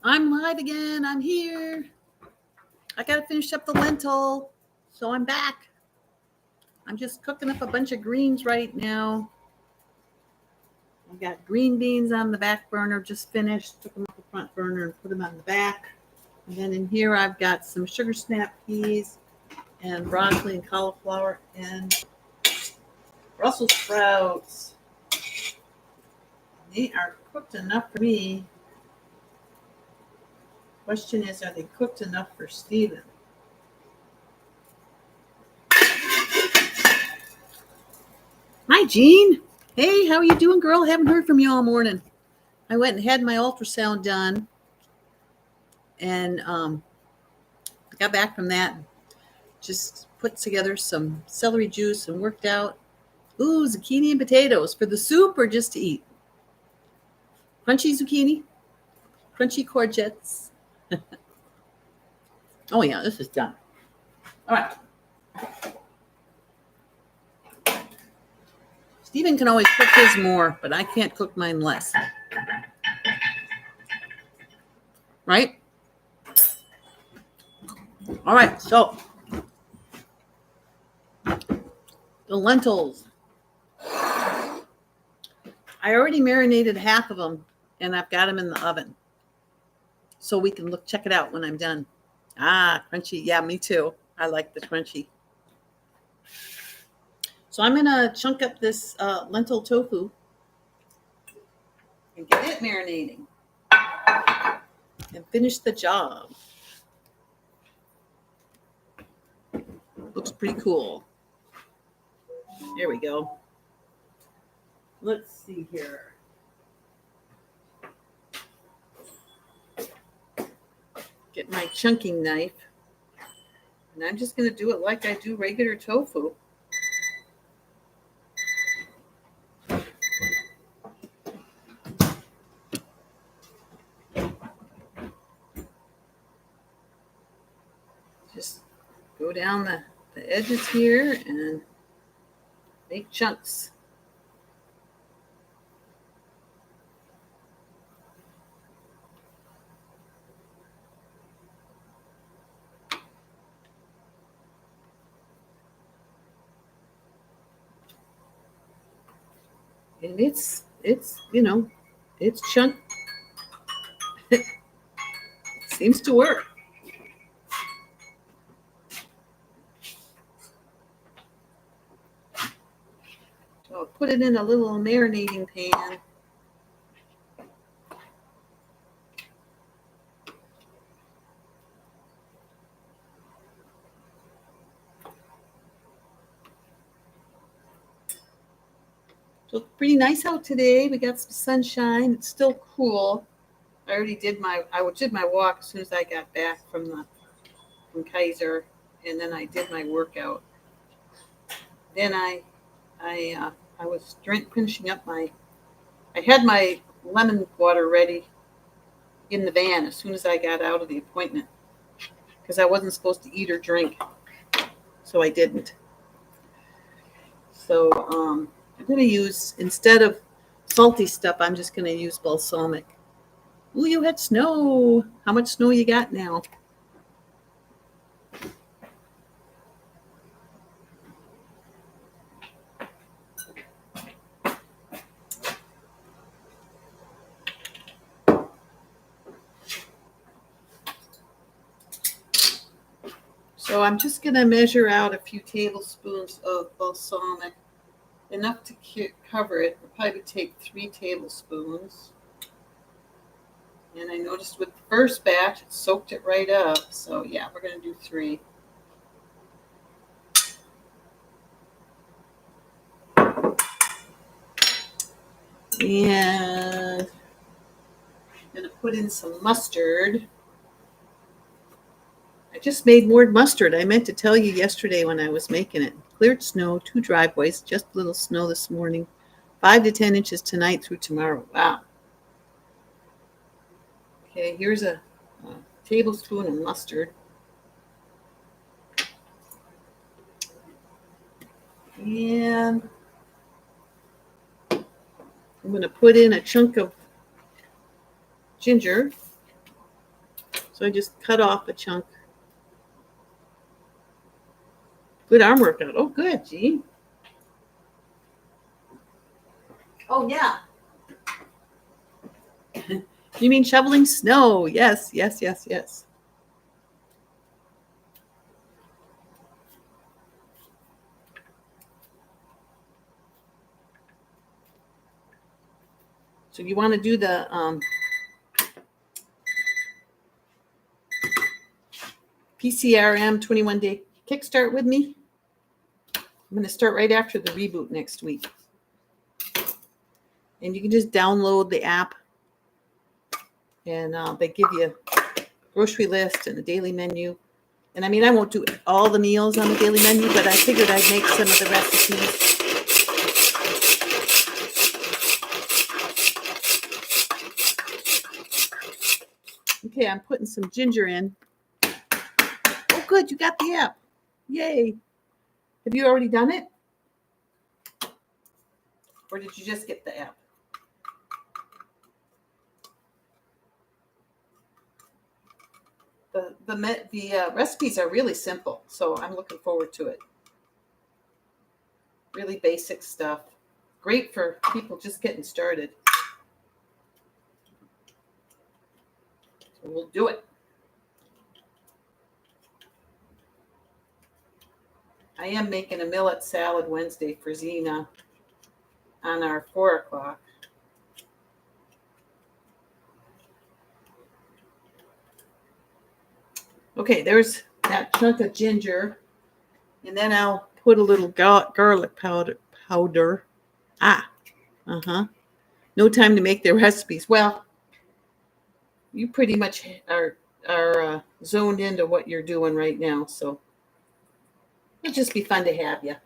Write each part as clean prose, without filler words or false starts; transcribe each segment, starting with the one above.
I'm live again. I'm here. I got to finish up the lentil, so I'm back. I'm just cooking up a bunch of greens right now. I got green beans on the back burner, just finished. Took them off the front burner and put them on the back. And then in here I've got some sugar snap peas and broccoli and cauliflower and Brussels sprouts. They are cooked enough for me. Question is, are they cooked enough for Steven? Hi, Jean. Hey, how are you doing, girl? Haven't heard from you all morning. I went and had my ultrasound done, and got back from that. Just put together some celery juice and worked out. Ooh, zucchini and potatoes for the soup or just to eat? Crunchy zucchini, crunchy courgettes. Oh yeah, this is done. All right. Steven can always cook his more, but I can't cook mine less. Right? All right, so the lentils. I already marinated half of them, and I've got them in the oven. So we can check it out when I'm done. Ah, crunchy. Yeah, me too. I like the crunchy. So I'm going to chunk up this lentil tofu and get it marinating and finish the job. Looks pretty cool. There we go. Let's see here. Get my chunking knife. And I'm just going to do it like I do regular tofu. Just go down the edges here and make chunks. And it's it's chunk. It seems to work. So I'll put it in a little marinating pan. So it's pretty nice out today. We got some sunshine. It's still cool. I did my walk as soon as I got back from Kaiser, and then I did my workout. Then I was finishing up I had my lemon water ready in the van as soon as I got out of the appointment because I wasn't supposed to eat or drink, so I didn't. So I'm going to use, instead of salty stuff, I'm just going to use balsamic. Ooh, you had snow. How much snow you got now? So I'm just going to measure out a few tablespoons of balsamic, enough to cover it. I'll probably take 3 tablespoons. And I noticed with the first batch, it soaked it right up. So yeah, we're going to do 3. And I'm going to put in some mustard. I just made more mustard. I meant to tell you yesterday when I was making it. Cleared snow, 2 driveways, just a little snow this morning. 5 to 10 inches tonight through tomorrow. Wow. Okay, here's a tablespoon of mustard. And I'm going to put in a chunk of ginger. So I just cut off a chunk. Good arm workout. Oh, good, Gene. Oh, yeah. You mean shoveling snow? Yes, yes, yes, yes. So you want to do the PCRM 21-day kickstart with me? I'm going to start right after the reboot next week. And you can just download the app. And they give you a grocery list and a daily menu. And I mean, I won't do all the meals on the daily menu, but I figured I'd make some of the recipes. Okay, I'm putting some ginger in. Oh, good, you got the app. Yay. Have you already done it? Or did you just get the app? The recipes are really simple, so I'm looking forward to it. Really basic stuff. Great for people just getting started. So we'll do it. I am making a millet salad Wednesday for Zena on our 4 o'clock. Okay, there's that chunk of ginger. And then I'll put a little garlic powder. No time to make the recipes. Well, you pretty much are zoned into what you're doing right now. So it'll just be fun to have you.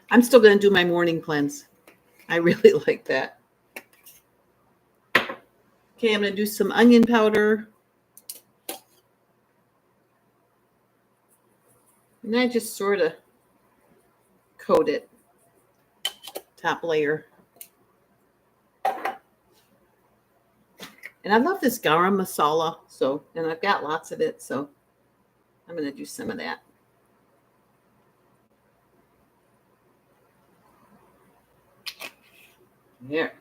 I'm still going to do my morning cleanse. I really like that. Okay, I'm going to do some onion powder. And I just sort of coat it. Top layer. And I love this garam masala. And I've got lots of it. So I'm going to do some of that. There.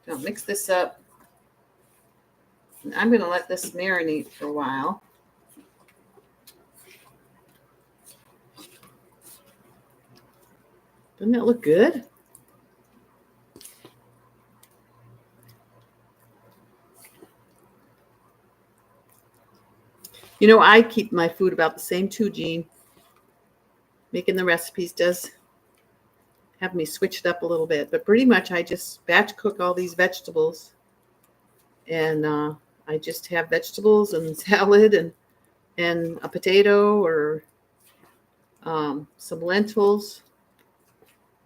I'll mix this up. And I'm going to let this marinate for a while. Doesn't it look good? You know, I keep my food about the same too, Jean. Making the recipes does have me switch it up a little bit. But pretty much I just batch cook all these vegetables. And I just have vegetables and salad and a potato or some lentils.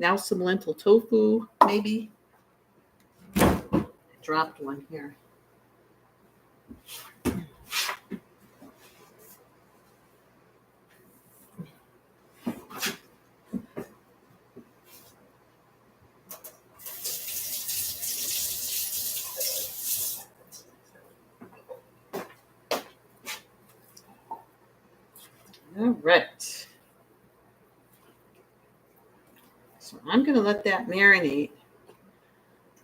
Now some lentil tofu, maybe. I dropped one here. All right. So I'm going to let that marinate.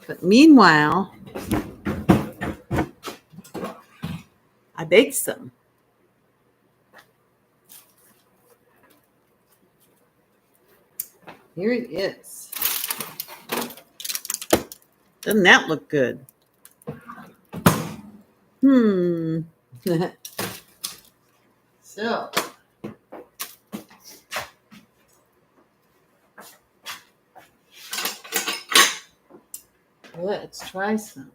But meanwhile, I baked some. Here it is. Doesn't that look good? So, let's try some.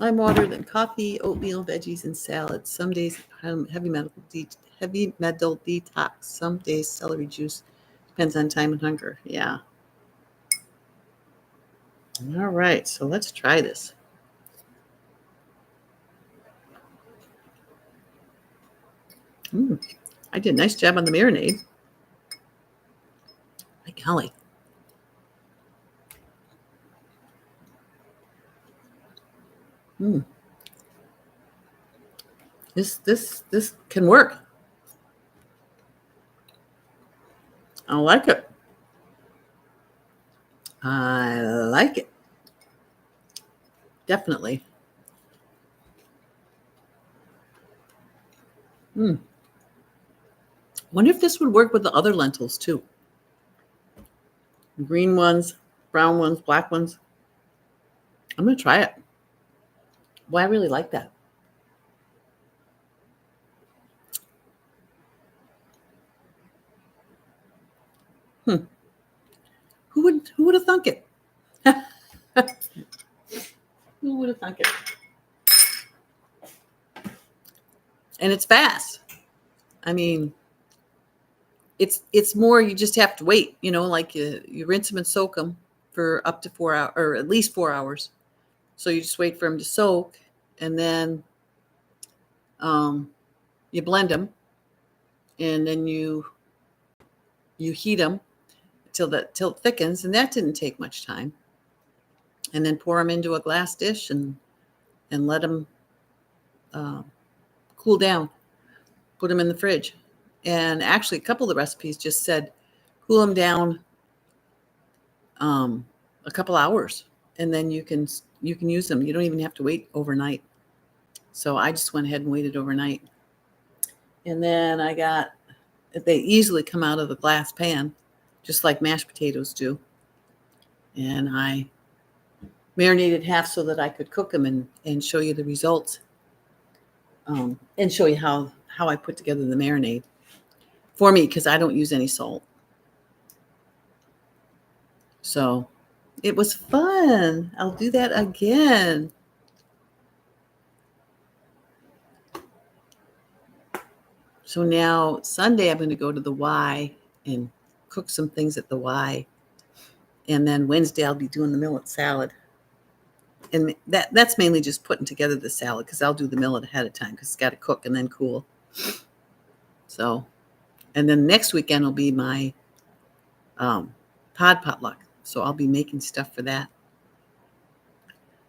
I'm water, then coffee, oatmeal, veggies, and salads. Some days heavy metal detox. Some days celery juice. Depends on time and hunger. Yeah. All right, so let's try this. I did a nice job on the marinade. My golly. This can work. I like it. I like it. Definitely. Wonder if this would work with the other lentils too. Green ones, brown ones, black ones. I'm going to try it. Well, I really like that. Who would have thunk it? Who would have thunk it? And it's fast. I mean, it's more, you just have to wait, like you rinse them and soak them for up to 4 hours, or at least 4 hours. So you just wait for them to soak, and then you blend them, and then you heat them till it thickens, and that didn't take much time. And then pour them into a glass dish and let them cool down. Put them in the fridge. And actually, a couple of the recipes just said cool them down a couple hours, and then you can use them. You don't even have to wait overnight. So I just went ahead and waited overnight. And then they easily come out of the glass pan, just like mashed potatoes do. And I marinated half so that I could cook them and show you the results, and show you how I put together the marinade for me, because I don't use any salt. So it was fun. I'll do that again. So now Sunday, I'm going to go to the Y and cook some things at the Y. And then Wednesday, I'll be doing the millet salad. And that's mainly just putting together the salad, because I'll do the millet ahead of time, because it's got to cook and then cool. So, and then next weekend will be my pod potluck. So I'll be making stuff for that.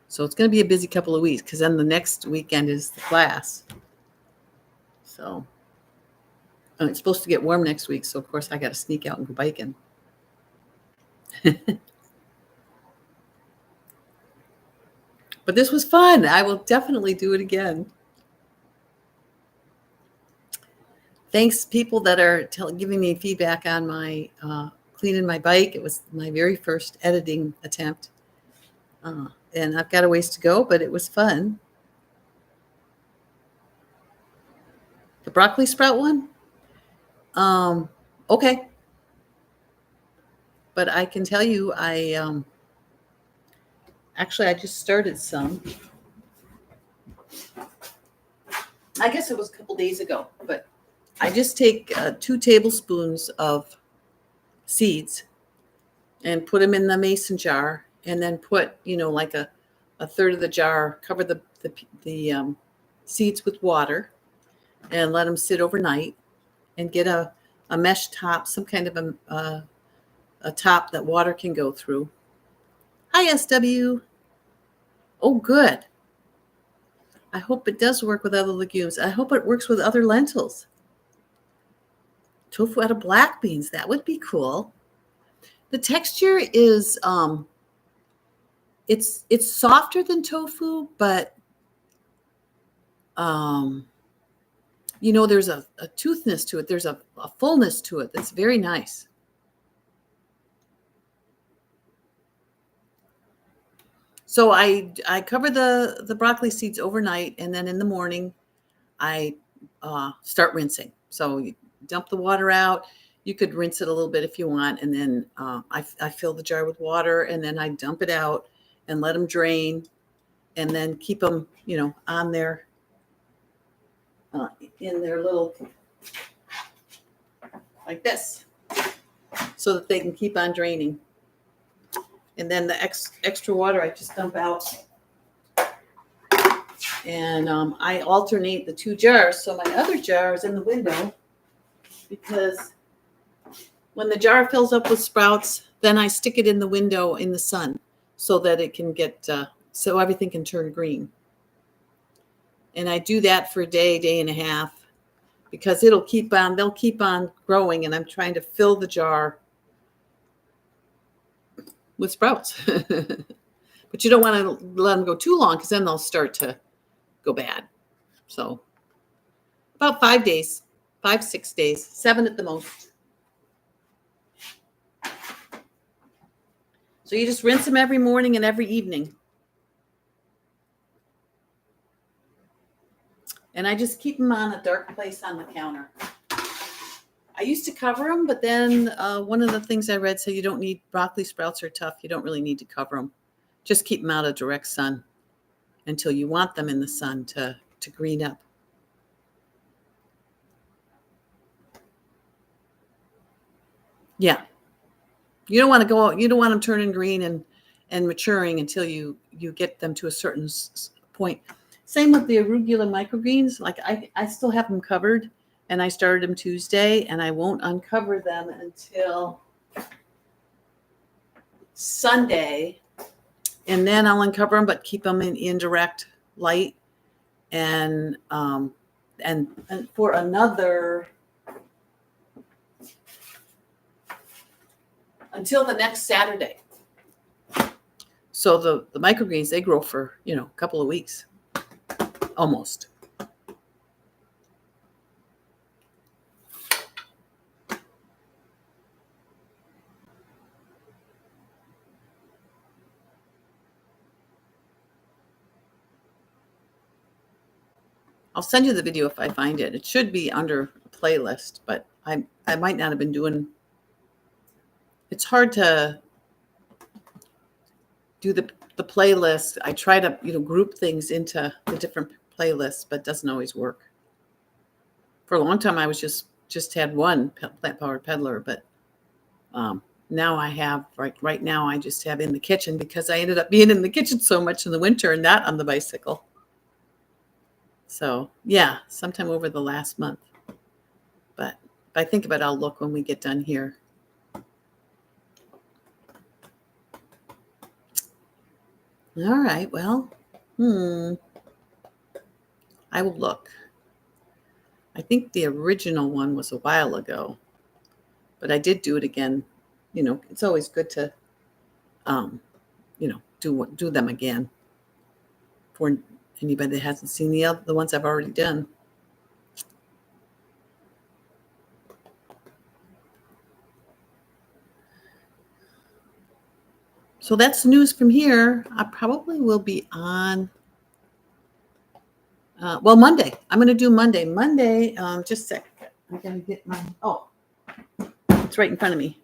So it's going to be a busy couple of weeks, because then the next weekend is the class. So and it's supposed to get warm next week. So, of course, I got to sneak out and go biking. But this was fun. I will definitely do it again. Thanks, people that are giving me feedback on my cleaning my bike. It was my very first editing attempt. And I've got a ways to go, but it was fun. The broccoli sprout one? Okay. But I can tell you, I just started some. I guess it was a couple days ago, but I just take 2 tablespoons of seeds and put them in the mason jar, and then put, like a third of the jar, cover the seeds with water, and let them sit overnight, and get a mesh top, some kind of a top that water can go through. Hi, SW. Oh, good. I hope it does work with other legumes. I hope it works with other lentils. Tofu out of black beans. That would be cool. The texture is it's softer than tofu, but there's a toothness to it. There's a fullness to it that's very nice. So I cover the broccoli seeds overnight, and then in the morning I start rinsing. So you dump the water out. You could rinse it a little bit if you want, and then I fill the jar with water, and then I dump it out and let them drain. and then keep them, on their in their little, like this, so that they can keep on draining. And then the extra water I just dump out. And I alternate the two jars. So my other jar is in the window, because when the jar fills up with sprouts, then I stick it in the window in the sun so that it can get, so everything can turn green. And I do that for a day and a half, because they'll keep on growing, and I'm trying to fill the jar with sprouts. But you don't want to let them go too long, because then they'll start to go bad. So about 5 days, 6 days, 7 at the most. So you just rinse them every morning and every evening. And I just keep them on a dark place on the counter. I used to cover them, but then one of the things I read said you don't need, broccoli sprouts are tough. You don't really need to cover them. Just keep them out of direct sun until you want them in the sun to green up. Yeah. You don't want them turning green and maturing until you get them to a certain point. Same with the arugula microgreens. Like I still have them covered, and I started them Tuesday, and I won't uncover them until Sunday. And then I'll uncover them, but keep them in indirect light. And for another, until the next Saturday. So the microgreens, they grow for, a couple of weeks, almost. I'll send you the video if I find it. It should be under a playlist, but I might not have been doing. It's hard to do the playlist. I try to group things into the different playlists, but it doesn't always work. For a long time, I was just had one plant powered peddler, but now I have right now I just have in the kitchen, because I ended up being in the kitchen so much in the winter and not on the bicycle. So yeah, sometime over the last month. But if I think about it, I'll look when we get done here. All right, well, I will look. I think the original one was a while ago, but I did do it again. It's always good to, do them again for anybody that hasn't seen the ones I've already done. So that's the news from here. I probably will be on, Monday. I'm going to do Monday. Just a sec. I'm going to get it's right in front of me.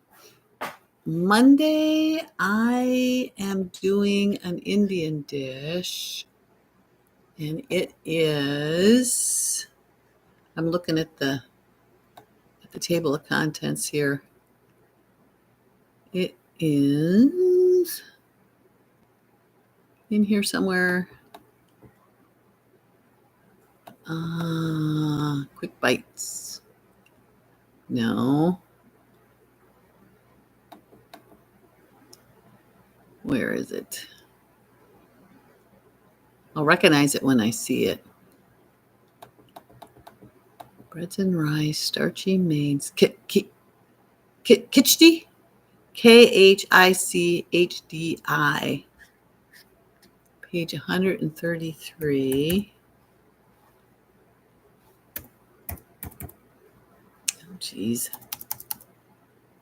Monday, I am doing an Indian dish. And it is, I'm looking at the table of contents here. It is in here somewhere. Quick bites. No. Where is it? I'll recognize it when I see it. Breads and rice, starchy mains. Khichdi? Khichdi. Page 133. Oh, geez.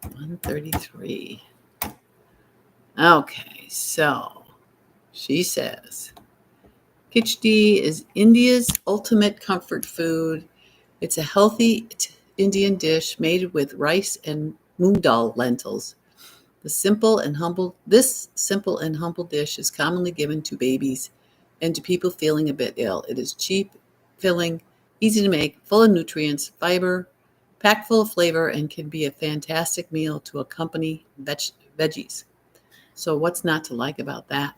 133. Okay, so she says, Khichdi is India's ultimate comfort food. It's a healthy Indian dish made with rice and moong dal lentils. This simple and humble dish is commonly given to babies and to people feeling a bit ill. It is cheap, filling, easy to make, full of nutrients, fiber, packed full of flavor, and can be a fantastic meal to accompany veggies. So what's not to like about that?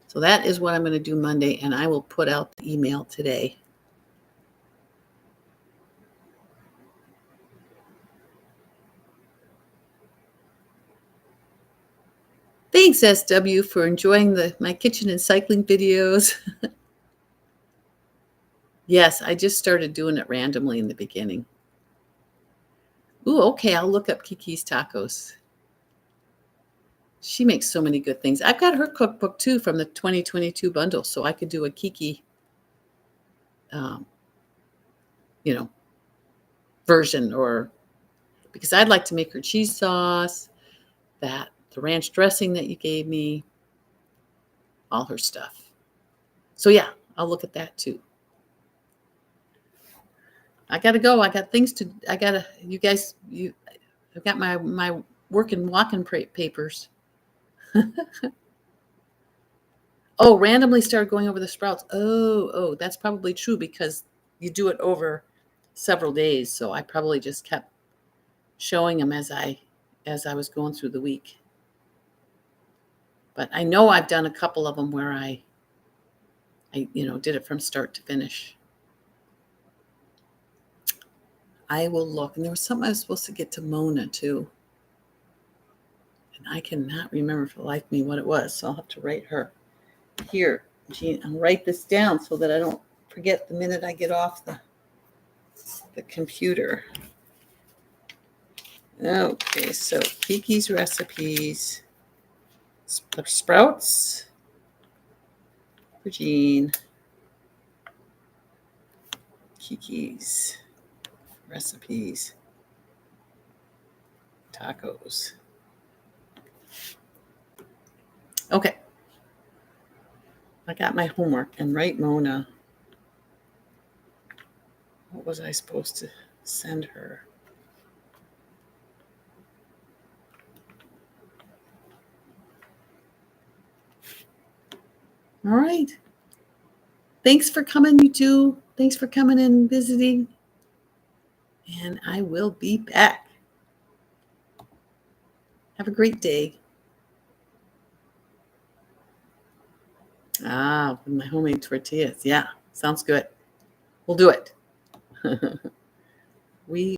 So that is what I'm going to do Monday, and I will put out the email today. Thanks, SW, for enjoying my kitchen and cycling videos. Yes, I just started doing it randomly in the beginning. Ooh, okay, I'll look up Kiki's Tacos. She makes so many good things. I've got her cookbook too from the 2022 bundle, so I could do a Kiki, um, version, or because I'd like to make her cheese sauce, the ranch dressing that you gave me, all her stuff. So yeah, I'll look at that too. I gotta go. I got things to. I've got my work and walking papers. Oh, randomly started going over the sprouts. Oh, that's probably true because you do it over several days. So I probably just kept showing them as I was going through the week. But I know I've done a couple of them where I did it from start to finish. I will look. And there was something I was supposed to get to Mona too. And I cannot remember for the life of me what it was. So I'll have to write her. Here, Jean, I'll write this down so that I don't forget the minute I get off the computer. Okay, so Kiki's recipes, sprouts for Jean, Kiki's recipes, tacos. Okay, I got my homework, and right, Mona, what was I supposed to send her? All right. Thanks for coming, you two. Thanks for coming and visiting. And I will be back. Have a great day. With my homemade tortillas. Yeah, sounds good. We'll do it. We